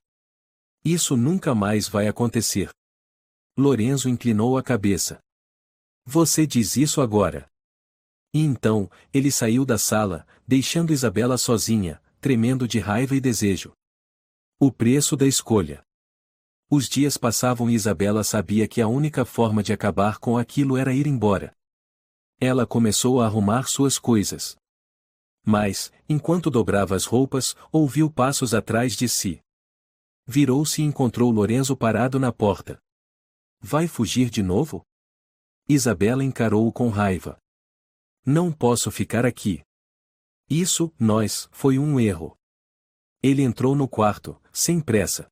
A: Isso nunca mais vai acontecer. Lorenzo inclinou a cabeça. Você diz isso agora. E então, ele saiu da sala, deixando Isabela sozinha, tremendo de raiva e desejo. O preço da escolha. Os dias passavam e Isabela sabia que a única forma de acabar com aquilo era ir embora. Ela começou a arrumar suas coisas. Mas, enquanto dobrava as roupas, ouviu passos atrás de si. Virou-se e encontrou Lorenzo parado na porta. Vai fugir de novo? Isabela encarou-o com raiva. Não posso ficar aqui. Isso, foi um erro. Ele entrou no quarto, sem pressa.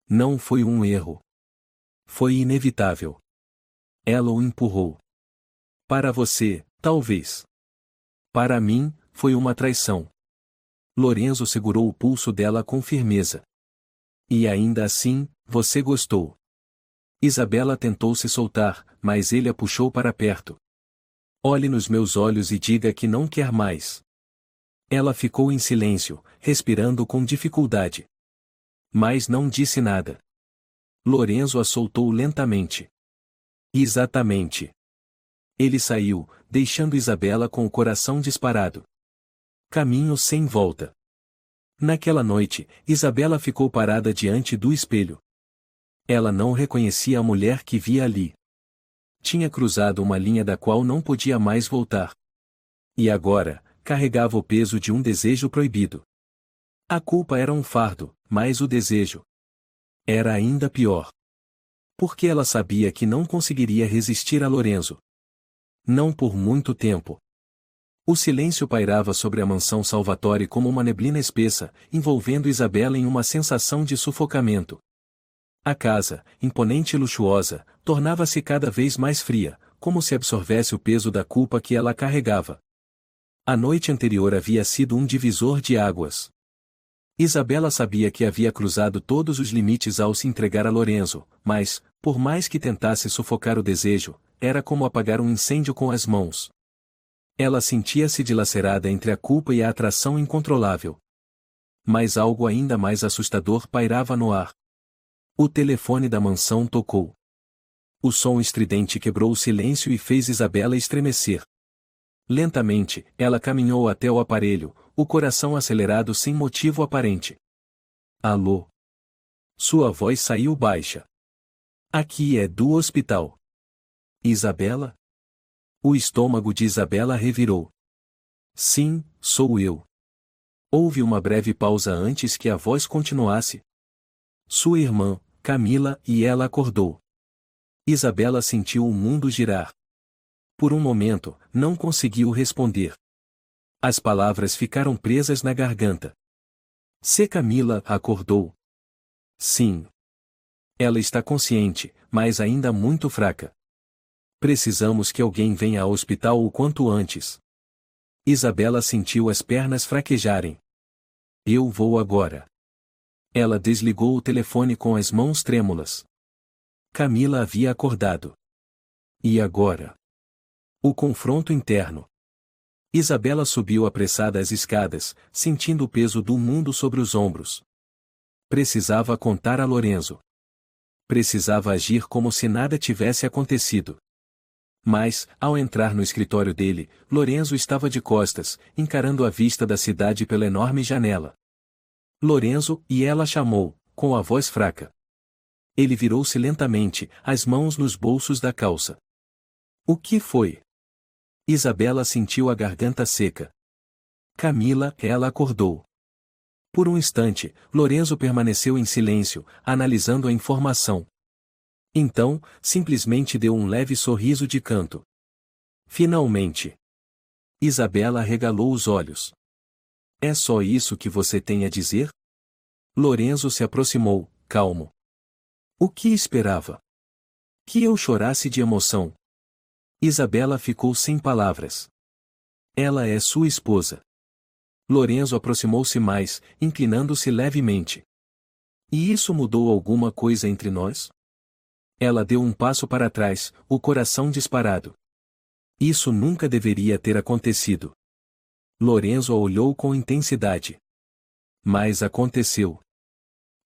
A: Não foi um erro. Foi inevitável. Ela o empurrou. Para você, talvez. Para mim, foi uma traição. Lorenzo segurou o pulso dela com firmeza. E ainda assim, você gostou. Isabela tentou se soltar, mas ele a puxou para perto. Olhe nos meus olhos e diga que não quer mais. Ela ficou em silêncio, respirando com dificuldade. Mas não disse nada. Lorenzo a soltou lentamente. Exatamente. Ele saiu, deixando Isabela com o coração disparado. Caminho sem volta. Naquela noite, Isabela ficou parada diante do espelho. Ela não reconhecia a mulher que via ali. Tinha cruzado uma linha da qual não podia mais voltar. E agora, carregava o peso de um desejo proibido. A culpa era um fardo, mas o desejo era ainda pior. Porque ela sabia que não conseguiria resistir a Lorenzo. Não por muito tempo. O silêncio pairava sobre a mansão Salvatore como uma neblina espessa, envolvendo Isabela em uma sensação de sufocamento. A casa, imponente e luxuosa, tornava-se cada vez mais fria, como se absorvesse o peso da culpa que ela carregava. A noite anterior havia sido um divisor de águas. Isabela sabia que havia cruzado todos os limites ao se entregar a Lorenzo, mas, por mais que tentasse sufocar o desejo, era como apagar um incêndio com as mãos. Ela sentia-se dilacerada entre a culpa e a atração incontrolável. Mas algo ainda mais assustador pairava no ar. O telefone da mansão tocou. O som estridente quebrou o silêncio e fez Isabela estremecer. Lentamente, ela caminhou até o aparelho, o coração acelerado sem motivo aparente. Alô? Sua voz saiu baixa. Aqui é do hospital. Isabela? O estômago de Isabela revirou. Sim, sou eu. Houve uma breve pausa antes que a voz continuasse. Sua irmã, Camila, e ela acordou. Isabela sentiu o mundo girar. Por um momento, não conseguiu responder. As palavras ficaram presas na garganta. Se Camila acordou? Sim. Ela está consciente, mas ainda muito fraca. Precisamos que alguém venha ao hospital o quanto antes. Isabela sentiu as pernas fraquejarem. Eu vou agora. Ela desligou o telefone com as mãos trêmulas. Camila havia acordado. E agora? O confronto interno. Isabela subiu apressada as escadas, sentindo o peso do mundo sobre os ombros. Precisava contar a Lorenzo. Precisava agir como se nada tivesse acontecido. Mas, ao entrar no escritório dele, Lorenzo estava de costas, encarando a vista da cidade pela enorme janela. Lorenzo, e ela chamou, com a voz fraca. Ele virou-se lentamente, as mãos nos bolsos da calça. O que foi? Isabela sentiu a garganta seca. Camila, ela acordou. Por um instante, Lorenzo permaneceu em silêncio, analisando a informação. Então, simplesmente deu um leve sorriso de canto. Finalmente. Isabela arregalou os olhos. É só isso que você tem a dizer? Lorenzo se aproximou, calmo. O que esperava? Que eu chorasse de emoção. Isabela ficou sem palavras. Ela é sua esposa. Lorenzo aproximou-se mais, inclinando-se levemente. E isso mudou alguma coisa entre nós? Ela deu um passo para trás, o coração disparado. Isso nunca deveria ter acontecido. Lorenzo a olhou com intensidade. Mas aconteceu.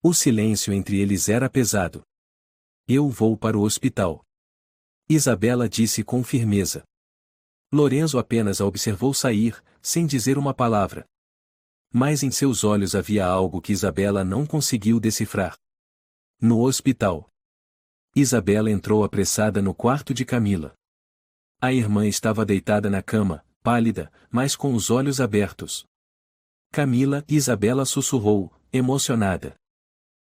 A: O silêncio entre eles era pesado. Eu vou para o hospital. Isabela disse com firmeza. Lorenzo apenas a observou sair, sem dizer uma palavra. Mas em seus olhos havia algo que Isabela não conseguiu decifrar. No hospital. Isabela entrou apressada no quarto de Camila. A irmã estava deitada na cama, pálida, mas com os olhos abertos. Camila, Isabela sussurrou, emocionada.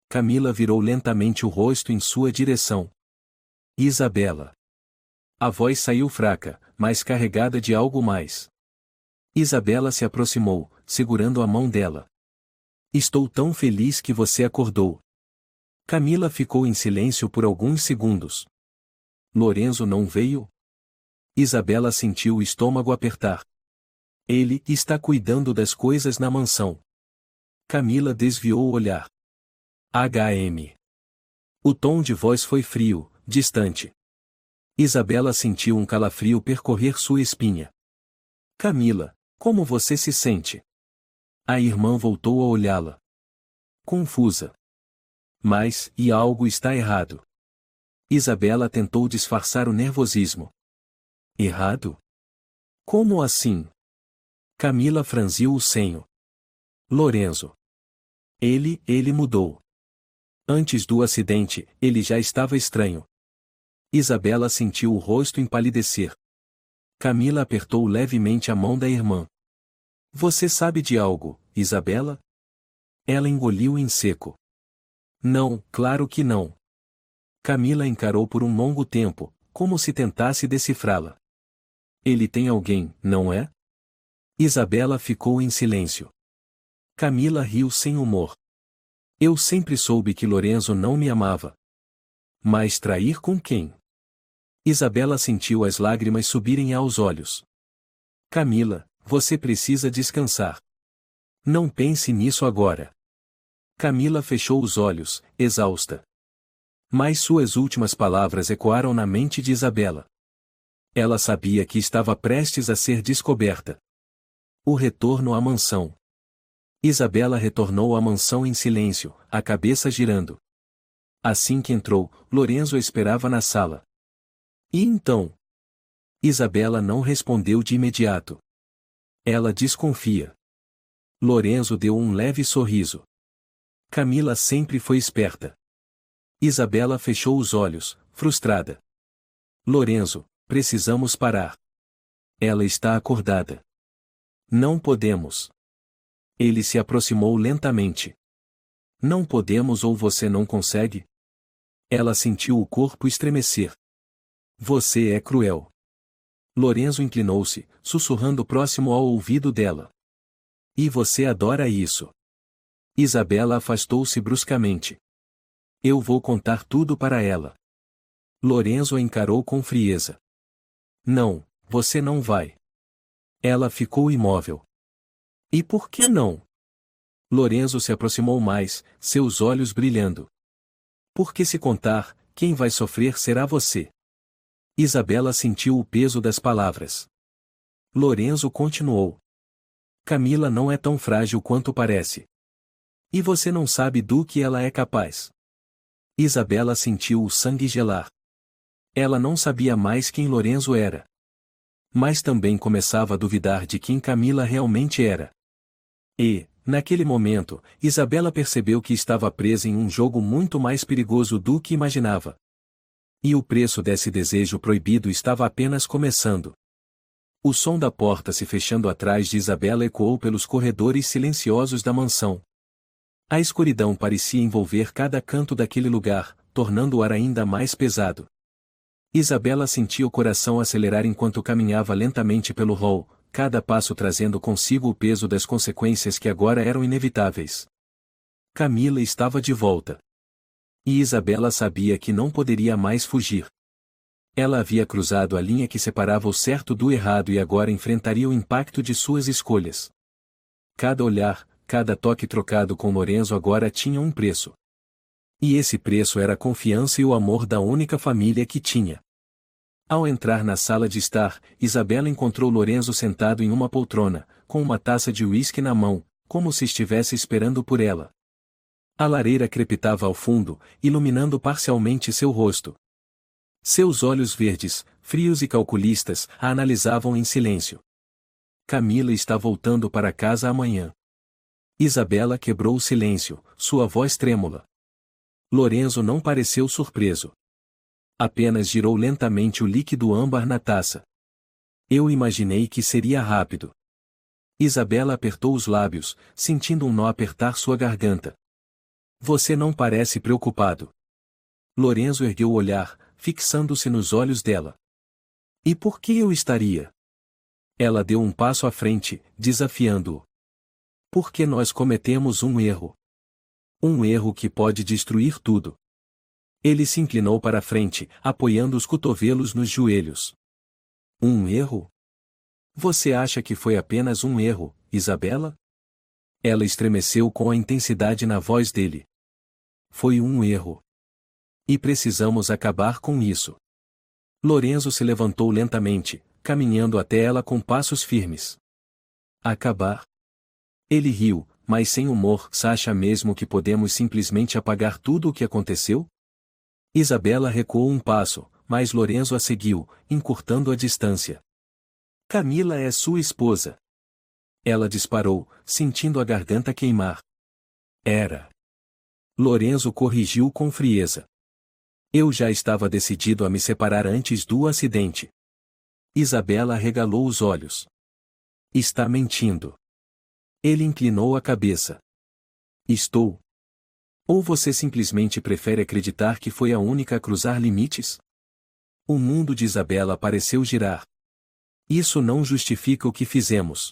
A: Camila virou lentamente o rosto em sua direção. Isabela. A voz saiu fraca, mas carregada de algo mais. Isabela se aproximou, segurando a mão dela. Estou tão feliz que você acordou. Camila ficou em silêncio por alguns segundos. Lorenzo não veio? Isabela sentiu o estômago apertar. Ele está cuidando das coisas na mansão. Camila desviou o olhar. HM. O tom de voz foi frio, distante. Isabela sentiu um calafrio percorrer sua espinha. Camila, como você se sente? A irmã voltou a olhá-la. Confusa. Mas, e algo está errado. Isabela tentou disfarçar o nervosismo. Errado? Como assim? Camila franziu o senho. Lorenzo. Ele mudou. Antes do acidente, ele já estava estranho. Isabela sentiu o rosto empalidecer. Camila apertou levemente a mão da irmã. Você sabe de algo, Isabela? Ela engoliu em seco. Não, claro que não. Camila encarou por um longo tempo, como se tentasse decifrá-la. Ele tem alguém, não é? Isabela ficou em silêncio. Camila riu sem humor. Eu sempre soube que Lorenzo não me amava. Mas trair com quem? Isabela sentiu as lágrimas subirem aos olhos. Camila, você precisa descansar. Não pense nisso agora. Camila fechou os olhos, exausta. Mas suas últimas palavras ecoaram na mente de Isabela. Ela sabia que estava prestes a ser descoberta. O retorno à mansão. Isabela retornou à mansão em silêncio, a cabeça girando. Assim que entrou, Lorenzo a esperava na sala. E então? Isabela não respondeu de imediato. Ela desconfia. Lorenzo deu um leve sorriso. Camila sempre foi esperta. Isabela fechou os olhos, frustrada. Lorenzo, precisamos parar. Ela está acordada. Não podemos. Ele se aproximou lentamente. Não podemos ou você não consegue? Ela sentiu o corpo estremecer. Você é cruel. Lorenzo inclinou-se, sussurrando próximo ao ouvido dela. E você adora isso. Isabela afastou-se bruscamente. Eu vou contar tudo para ela. Lorenzo a encarou com frieza. Não, você não vai. Ela ficou imóvel. E por que não? Lorenzo se aproximou mais, seus olhos brilhando. Porque se contar, quem vai sofrer será você. Isabela sentiu o peso das palavras. Lorenzo continuou. Camila não é tão frágil quanto parece. E você não sabe do que ela é capaz. Isabela sentiu o sangue gelar. Ela não sabia mais quem Lorenzo era. Mas também começava a duvidar de quem Camila realmente era. E, naquele momento, Isabela percebeu que estava presa em um jogo muito mais perigoso do que imaginava. E o preço desse desejo proibido estava apenas começando. O som da porta se fechando atrás de Isabela ecoou pelos corredores silenciosos da mansão. A escuridão parecia envolver cada canto daquele lugar, tornando o ar ainda mais pesado. Isabela sentia o coração acelerar enquanto caminhava lentamente pelo hall, cada passo trazendo consigo o peso das consequências que agora eram inevitáveis. Camila estava de volta. E Isabela sabia que não poderia mais fugir. Ela havia cruzado a linha que separava o certo do errado e agora enfrentaria o impacto de suas escolhas. Cada olhar, cada toque trocado com Lorenzo agora tinha um preço. E esse preço era a confiança e o amor da única família que tinha. Ao entrar na sala de estar, Isabela encontrou Lorenzo sentado em uma poltrona, com uma taça de uísque na mão, como se estivesse esperando por ela. A lareira crepitava ao fundo, iluminando parcialmente seu rosto. Seus olhos verdes, frios e calculistas, a analisavam em silêncio. Camila está voltando para casa amanhã. Isabela quebrou o silêncio, sua voz trêmula. Lorenzo não pareceu surpreso. Apenas girou lentamente o líquido âmbar na taça. Eu imaginei que seria rápido. Isabela apertou os lábios, sentindo um nó apertar sua garganta. Você não parece preocupado. Lorenzo ergueu o olhar, fixando-se nos olhos dela. E por que eu estaria? Ela deu um passo à frente, desafiando-o. Porque nós cometemos um erro. Um erro que pode destruir tudo. Ele se inclinou para a frente, apoiando os cotovelos nos joelhos. Um erro? Você acha que foi apenas um erro, Isabela? Ela estremeceu com a intensidade na voz dele. Foi um erro. E precisamos acabar com isso. Lorenzo se levantou lentamente, caminhando até ela com passos firmes. Acabar? Ele riu, mas sem humor. Você acha mesmo que podemos simplesmente apagar tudo o que aconteceu? Isabela recuou um passo, mas Lorenzo a seguiu, encurtando a distância. Camila é sua esposa. Ela disparou, sentindo a garganta queimar. Era. Lorenzo corrigiu com frieza. Eu já estava decidido a me separar antes do acidente. Isabela arregalou os olhos. Está mentindo. Ele inclinou a cabeça. Estou. Ou você simplesmente prefere acreditar que foi a única a cruzar limites? O mundo de Isabela pareceu girar. Isso não justifica o que fizemos.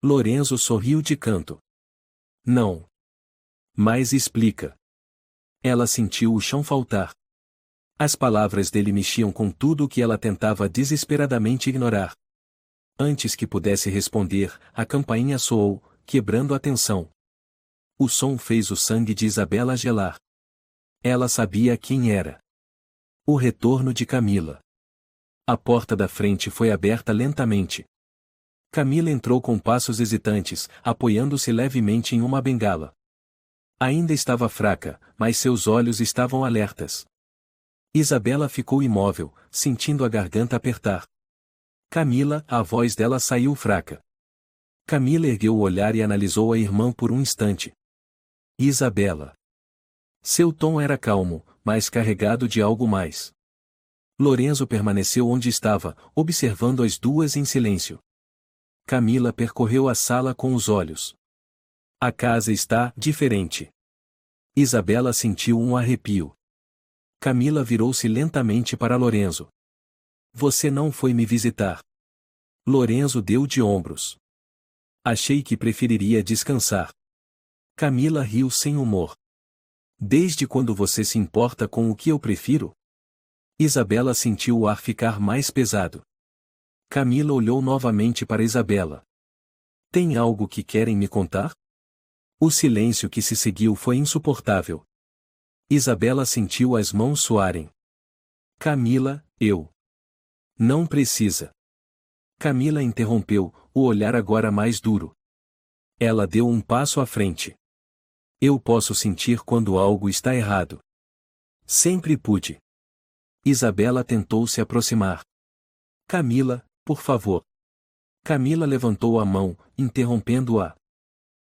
A: Lorenzo sorriu de canto. Não. Mas explica. Ela sentiu o chão faltar. As palavras dele mexiam com tudo o que ela tentava desesperadamente ignorar. Antes que pudesse responder, a campainha soou, quebrando a tensão. O som fez o sangue de Isabela gelar. Ela sabia quem era. O retorno de Camila. A porta da frente foi aberta lentamente. Camila entrou com passos hesitantes, apoiando-se levemente em uma bengala. Ainda estava fraca, mas seus olhos estavam alertas. Isabela ficou imóvel, sentindo a garganta apertar. Camila, a voz dela saiu fraca. Camila ergueu o olhar e analisou a irmã por um instante. Isabela. Seu tom era calmo, mas carregado de algo mais. Lorenzo permaneceu onde estava, observando as duas em silêncio. Camila percorreu a sala com os olhos. A casa está diferente. Isabela sentiu um arrepio. Camila virou-se lentamente para Lorenzo. Você não foi me visitar. Lorenzo deu de ombros. Achei que preferiria descansar. Camila riu sem humor. Desde quando você se importa com o que eu prefiro? Isabela sentiu o ar ficar mais pesado. Camila olhou novamente para Isabela. Tem algo que querem me contar? O silêncio que se seguiu foi insuportável. Isabela sentiu as mãos suarem. Camila, eu. Não precisa. Camila interrompeu, o olhar agora mais duro. Ela deu um passo à frente. Eu posso sentir quando algo está errado. Sempre pude. Isabela tentou se aproximar. Camila, por favor. Camila levantou a mão, interrompendo-a.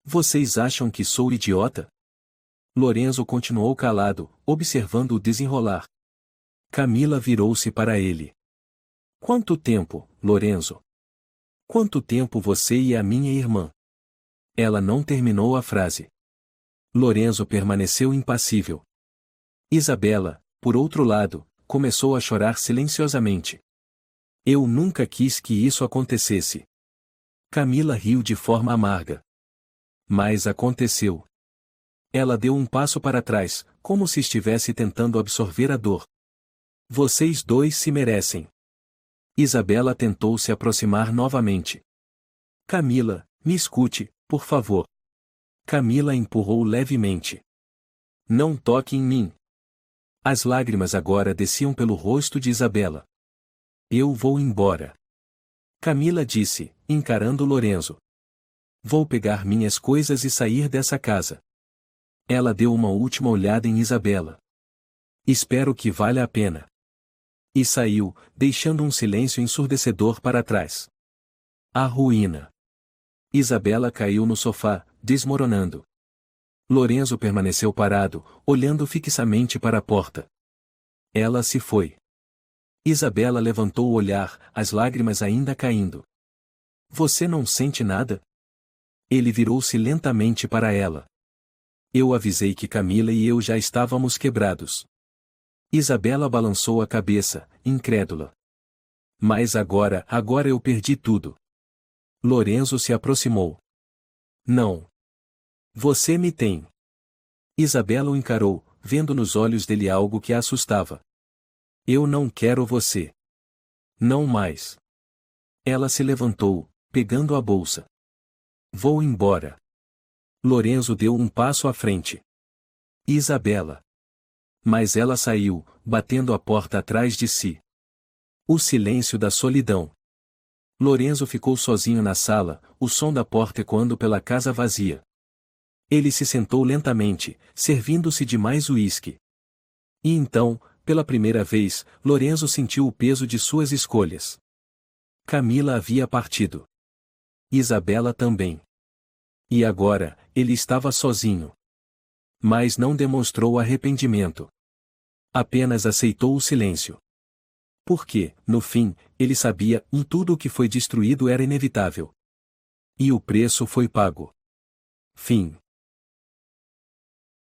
A: Vocês acham que sou idiota? Lorenzo continuou calado, observando o desenrolar. Camila virou-se para ele. Quanto tempo, Lorenzo? Quanto tempo você e a minha irmã? Ela não terminou a frase. Lorenzo permaneceu impassível. Isabela, por outro lado, começou a chorar silenciosamente. Eu nunca quis que isso acontecesse. Camila riu de forma amarga. Mas aconteceu. Ela deu um passo para trás, como se estivesse tentando absorver a dor. Vocês dois se merecem. Isabela tentou se aproximar novamente. Camila, me escute, por favor. Camila empurrou levemente. Não toque em mim. As lágrimas agora desciam pelo rosto de Isabela. Eu vou embora. Camila disse, encarando Lorenzo. Vou pegar minhas coisas e sair dessa casa. Ela deu uma última olhada em Isabela. Espero que valha a pena. E saiu, deixando um silêncio ensurdecedor para trás. A ruína. Isabela caiu no sofá, desmoronando. Lorenzo permaneceu parado, olhando fixamente para a porta. Ela se foi. Isabela levantou o olhar, as lágrimas ainda caindo. Você não sente nada? Ele virou-se lentamente para ela. Eu avisei que Camila e eu já estávamos quebrados. Isabela balançou a cabeça, incrédula. Mas agora eu perdi tudo. Lorenzo se aproximou. Não. Você me tem. Isabela o encarou, vendo nos olhos dele algo que a assustava. Eu não quero você. Não mais. Ela se levantou, pegando a bolsa. Vou embora. Lorenzo deu um passo à frente. Isabela. Mas ela saiu, batendo a porta atrás de si. O silêncio da solidão. Lorenzo ficou sozinho na sala, o som da porta ecoando pela casa vazia. Ele se sentou lentamente, servindo-se de mais uísque. E então, pela primeira vez, Lorenzo sentiu o peso de suas escolhas. Camila havia partido. Isabela também. E agora, ele estava sozinho. Mas não demonstrou arrependimento. Apenas aceitou o silêncio. Porque, no fim, ele sabia que tudo o que foi destruído era inevitável. E o preço foi pago. Fim.